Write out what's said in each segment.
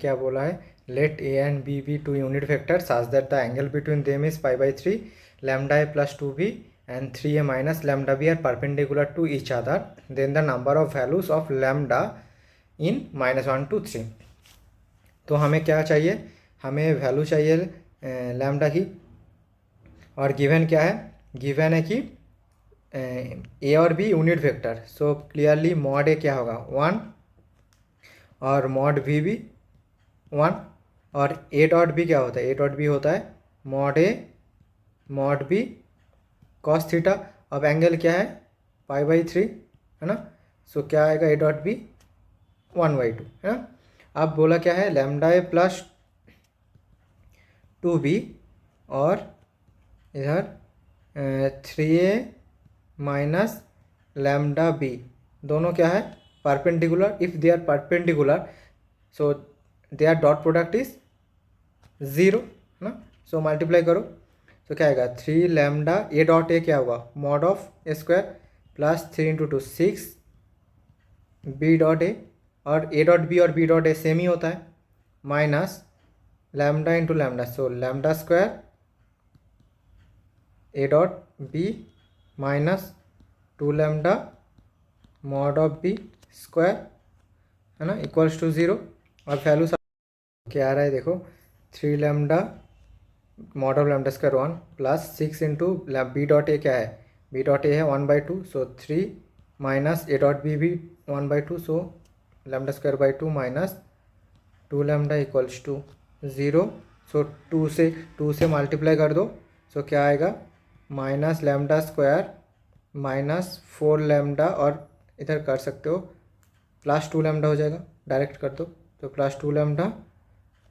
क्या बोला है, let a and b be two unit vector such that the angle between them is π/3 lambda a plus 2b and 3a minus lambda b are perpendicular to each other, then the number of values of lambda in -1 to 3। तो हमें क्या चाहिए, हमें value चाहिए lambda की, और given क्या है, गिवन है कि ए और b unit vector. So clearly mod a क्या होगा 1 और मॉड बी भी 1, और ए डॉट बी क्या होता है, ए डॉट बी होता है mod A mod B cos theta. अब एंगल क्या है π/3 है ना, सो क्या आएगा ए डॉट बी 1/2 है ना। अब बोला क्या है लैम्डा ए प्लस 2b और इधर 3a माइनस लैम्डा बी, दोनों क्या है perpendicular. If they are perpendicular so their dot product is 0 है ना। सो मल्टीप्लाई करो तो क्या आएगा 3 लैम्डा ए डॉट ए क्या होगा mod of A square plus 3 × 2 6 B dot A, और ए डॉट बी और बी डॉट ए सेम ही होता है, minus lambda into lambda, so lambda square A dot B minus 2 lambda mod of B square है ना equals to 0। और value क्या आ रहा है देखो 3 lambda mod of lambda square 1 plus 6 into B dot A क्या है, बी डॉट ए है 1/2, so 3 minus A dot B भी 1/2, so lambda square by 2 minus 2 lambda equals to 0। So 2 से मल्टीप्लाई कर दो, सो क्या आएगा minus lambda square minus 4 lambda, और इधर कर सकते हो प्लस 2 लैम्डा हो जाएगा, डायरेक्ट कर दो तो plus 2 lambda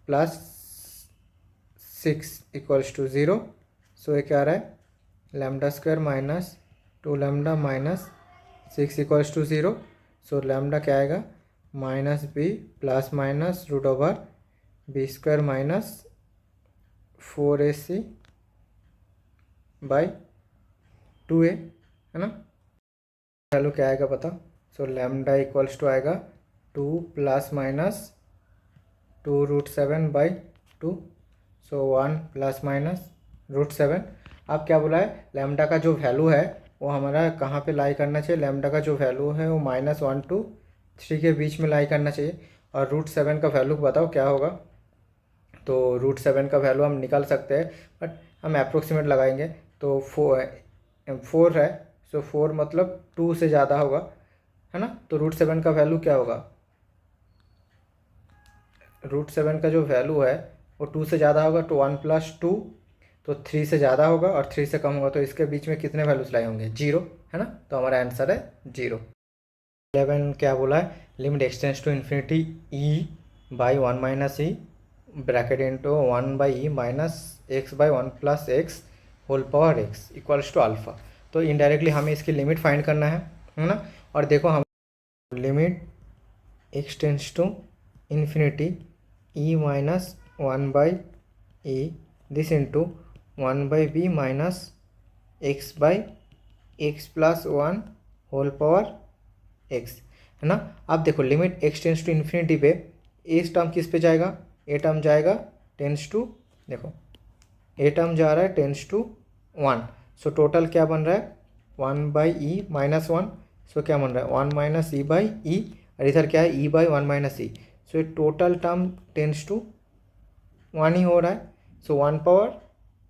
plus 6 equals to 0। So ये क्या आ रहा है lambda square minus 2 lambda minus 6 equals to 0। So lambda क्या आएगा minus B plus minus root over B square minus 4ac by 2a है ना। वैल्यू क्या आएगा पता, सो लैम्डा इक्वल्स टू आएगा 2 प्लस माइनस 2√7/2, सो 1 प्लस माइनस √7। अब क्या बोला है लैम्डा का जो वैल्यू है वो हमारा कहाँ पे लाई करना चाहिए, लैम्डा का जो वैल्यू है वो -1 to 3 के बीच में लाई करना चाहिए। और √7 का वैल्यू बताओ क्या होगा, तो √7 का वैल्यू हम निकाल सकते हैं बट हम अप्रोक्सीमेट लगाएंगे, तो 4 है, सो 4 मतलब 2 से ज़्यादा होगा है ना। तो √7 का वैल्यू क्या होगा, √7 का जो वैल्यू है वो 2 से ज़्यादा होगा, तो 1 + 2 तो 3 से ज़्यादा होगा, और 3 से कम होगा, तो इसके बीच में कितने वैल्यूज लाए होंगे 0 है ना। तो हमारा आंसर है 0। 11 क्या बोला है limit extends to infinity e by 1 - e bracket into 1/e minus x/1 + x whole power x equals to alpha. तो इनडायरेक्टली हमें इसकी लिमिट फाइंड करना है ना। और देखो हम limit extends to infinity e minus 1/e this into 1/b minus x/x + 1 whole power x है ना। अब देखो लिमिट एक्सटेंड्स टू इन्फिनिटी पे इस टर्म किस पे जाएगा, ए टर्म जाएगा टेंस टू, देखो ए टर्म जा रहा है टेंस टू 1, सो टोटल क्या बन रहा है 1/e माइनस 1, सो क्या बन रहा है 1 - e/e, और इधर क्या है e/1 - e, सो ये टोटल टर्म टेंस टू 1 ही हो रहा है, सो 1 पावर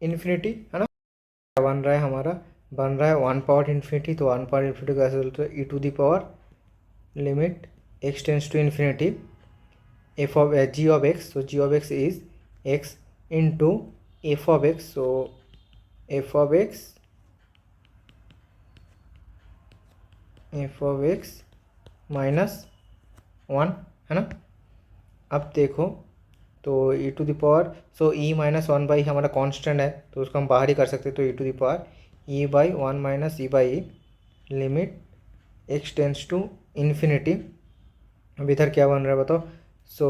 इन्फिनिटी है ना। क्या बन रहा है हमारा, बन रहा है 1 पावर इन्फिनिटी, तो 1 पावर इन्फिनिटी कैसे बोलते हैं e⁻ limit x tends to infinity g of x, so g of x is x into f of x, so f of x minus 1 है ना। अब देखो तो e⁻, सो e - 1/e हमारा कांस्टेंट है तो उसको हम बाहर ही कर सकते हैं, तो e⁻e/1 - e/e limit x tends to infinity. अब इधर क्या बन रहा है बताओ, सो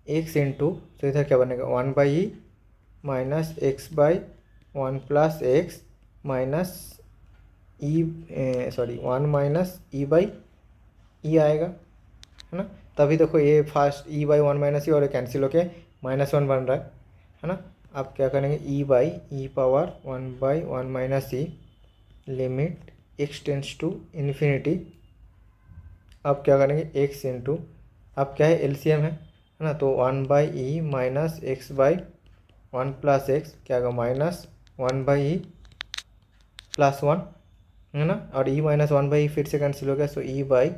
x इंटू, तो इधर क्या बनेगा 1/e minus x/1 + x minus e 1 - e/e आएगा है ना। तभी देखो ये first e by one minus e और कैंसिल होके -1 बन रहा है ना। आप क्या करेंगे, e by e power 1/1 minus e limit x tends to infinity. आप क्या करेंगे, x इंटू, अब क्या है एलसीएम है ना, तो 1/e minus x by 1 plus x क्या होगा, -1/e प्लस 1 है ना, और e माइनस 1/e फिर से कैंसिल हो गया, so e by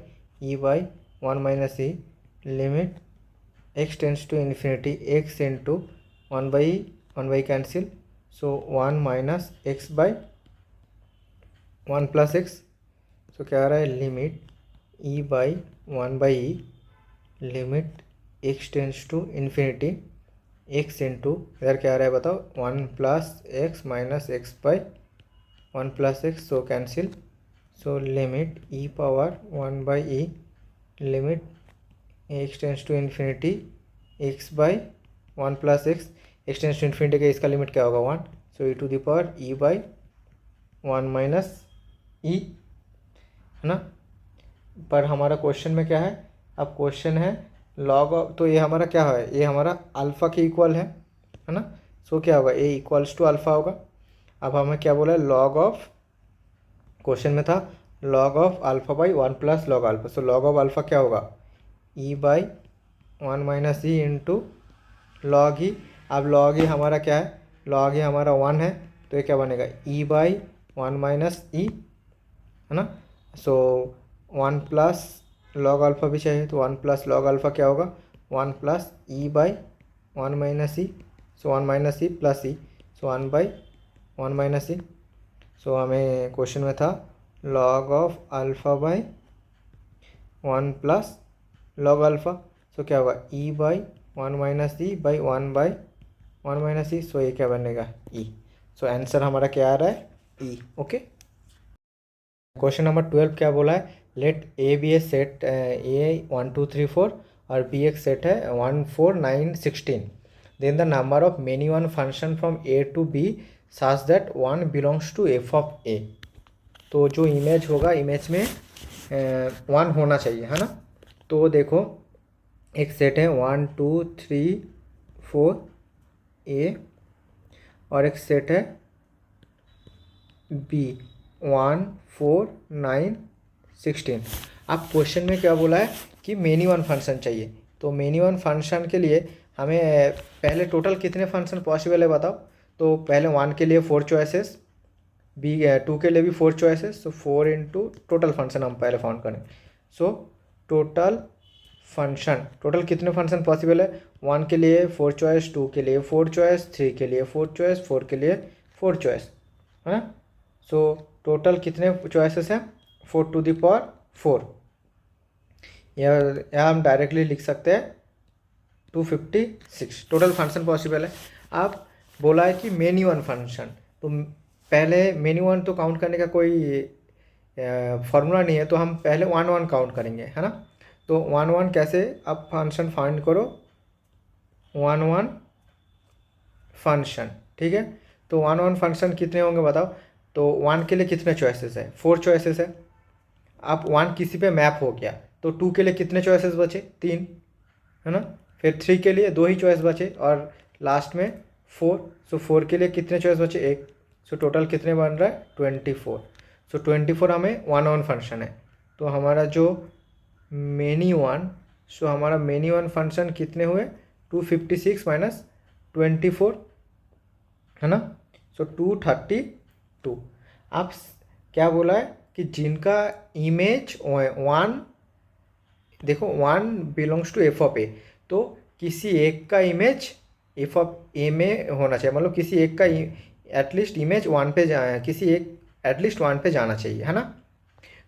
1 minus e limit x tends to infinity x into 1/e cancel, so 1 minus x by 1 plus x, so क्या आ रहा है limit e by 1/e limit x tends to infinity x into इधर क्या आ रहा है बताओ, 1 plus x minus x by 1 plus x, so cancel, so limit e power 1/e limit x tends to infinity x by 1 plus x, x tends to infinity का इसका limit क्या होगा 1, so e to the power e by 1 minus e है ना। पर हमारा question में क्या है, अब क्वेश्चन है लॉग ऑफ, तो ये हमारा क्या है, ये हमारा अल्फ़ा के इक्वल है ना, सो क्या होगा ए इक्वल्स टू अल्फ़ा होगा। अब हमें क्या बोला है, लॉग ऑफ, क्वेश्चन में था log of alpha by 1 plus log alpha, so log of alpha क्या होगा, e by 1 minus e into log e. अब लॉग ई हमारा क्या है, लॉग ई हमारा 1 है, तो ये क्या बनेगा ई बाई 1 माइनस ई है ना, सो 1 प्लस लॉग अल्फ़ा भी चाहिए, तो 1 प्लस लॉग अल्फ़ा क्या होगा, 1 plus e by 1 minus e, so 1 minus e plus e, so 1 by 1 minus e. So हमें क्वेश्चन में था log of alpha by 1 plus log alpha, so क्या होगा e by 1 minus e by 1 by 1 minus e, so ये क्या बनेगा ई। So answer हमारा क्या आ रहा है ई। ओके, क्वेश्चन नंबर 12 क्या बोला है, let A B A set A 1 2 3 4 और बी एक सेट है 1 4 9 16, then the number of many one function from a to b such that 1 belongs to f of a. तो जो इमेज होगा, इमेज में 1 होना चाहिए है ना। तो देखो एक सेट है 1 2 3 4 ए और एक सेट है बी 1 4 9 16। अब क्वेश्चन में क्या बोला है कि मेनी वन फंक्शन चाहिए, तो मेनी वन फंक्शन के लिए हमें पहले टोटल कितने फंक्शन पॉसिबल है बताओ। तो पहले 1 के लिए 4 चॉइसेस, बी 2 के लिए भी 4 चॉइसेस, सो 4 इंटू टोटल फंक्शन हम पहले फाउंड करें। सो टोटल फंक्शन, टोटल कितने फंक्शन पॉसिबल है, 1 के लिए 4 चॉइस, 2 के लिए 4 चॉइस, 3 के लिए 4 चॉइस, 4 के लिए 4 चॉइस है ना। सो टोटल कितने चॉइसेस हैं, 4 टू द पावर 4, या हम डायरेक्टली लिख सकते हैं 256 टोटल फंक्शन पॉसिबल है। अब बोला है कि मेनी वन फंक्शन, तो पहले मेनी वन तो काउंट करने का कोई फॉर्मूला नहीं है, तो हम पहले 1 1 काउंट करेंगे है ना। तो 1 1 कैसे, अब फंक्शन फाइंड करो 1 1 फंक्शन, ठीक है। तो 1 1 फंक्शन कितने होंगे बताओ। तो 1 के लिए कितने चॉइसेस है, 4 चॉइसेस है। अब 1 किसी पे मैप हो गया, तो 2 के लिए कितने चॉइसेस बचे, 3 है ना। फिर 3 के लिए 2 ही चॉइस बचे और लास्ट में 4, सो 4 के लिए कितने चॉइस बचे, 1, सो टोटल कितने बन रहा है 24। सो 24 हमें 1 1 फंक्शन है। तो हमारा जो मेनी वन, सो हमारा मेनी वन फंक्शन कितने हुए 256 माइनस 24 है ना, सो 232। अब क्या बोला है कि जिनका इमेज 1, देखो 1 belongs to f of a, तो किसी एक का इमेज एफ ऑफ ए में होना चाहिए, मतलब किसी एक का एटलीस्ट इमेज 1 पे किसी एक एटलीस्ट 1 पे जाना चाहिए है ना।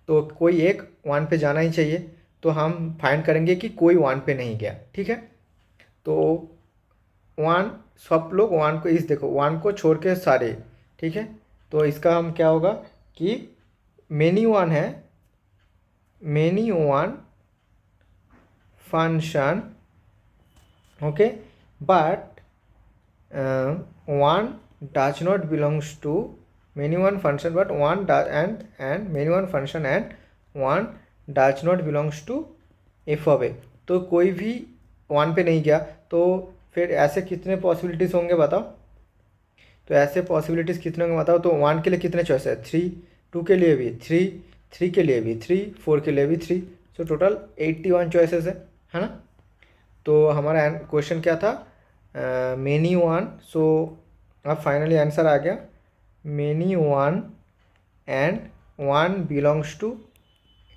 तो कोई एक 1 पे जाना ही चाहिए, तो हम फाइंड करेंगे कि कोई 1 पे नहीं गया, ठीक है। तो 1, सब लोग 1 को, इस देखो 1 को छोड़ के सारे, ठीक है। तो इसका हम क्या होगा कि मेनी वन है, many one function, okay, but 1 does not belongs to many one function, but 1 and many one function and 1 does not belongs to f of a. तो कोई भी 1 पे नहीं गया, तो फिर ऐसे कितने पॉसिबिलिटीज़ होंगे बताओ। तो ऐसे पॉसिबिलिटीज़ कितने होंगे बताओ। तो 1 के लिए कितने चॉइस है, 3, 2 के लिए भी 3, 3 के लिए भी 3, 4 के लिए भी 3, सो टोटल 81 चॉइसेस है ना। तो हमारा क्वेश्चन क्या था, मेनी वन। सो अब फाइनली आंसर आ गया, many one and one belongs to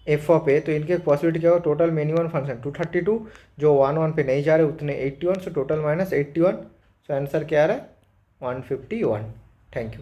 f of a. तो इनके पॉसिबिलिटी क्या होगा, टोटल मेनी वन फंक्शन 232, जो 1 पे नहीं जा रहे उतने 81, सो टोटल -81। सो आंसर क्या आ रहा है, 151। Thank you.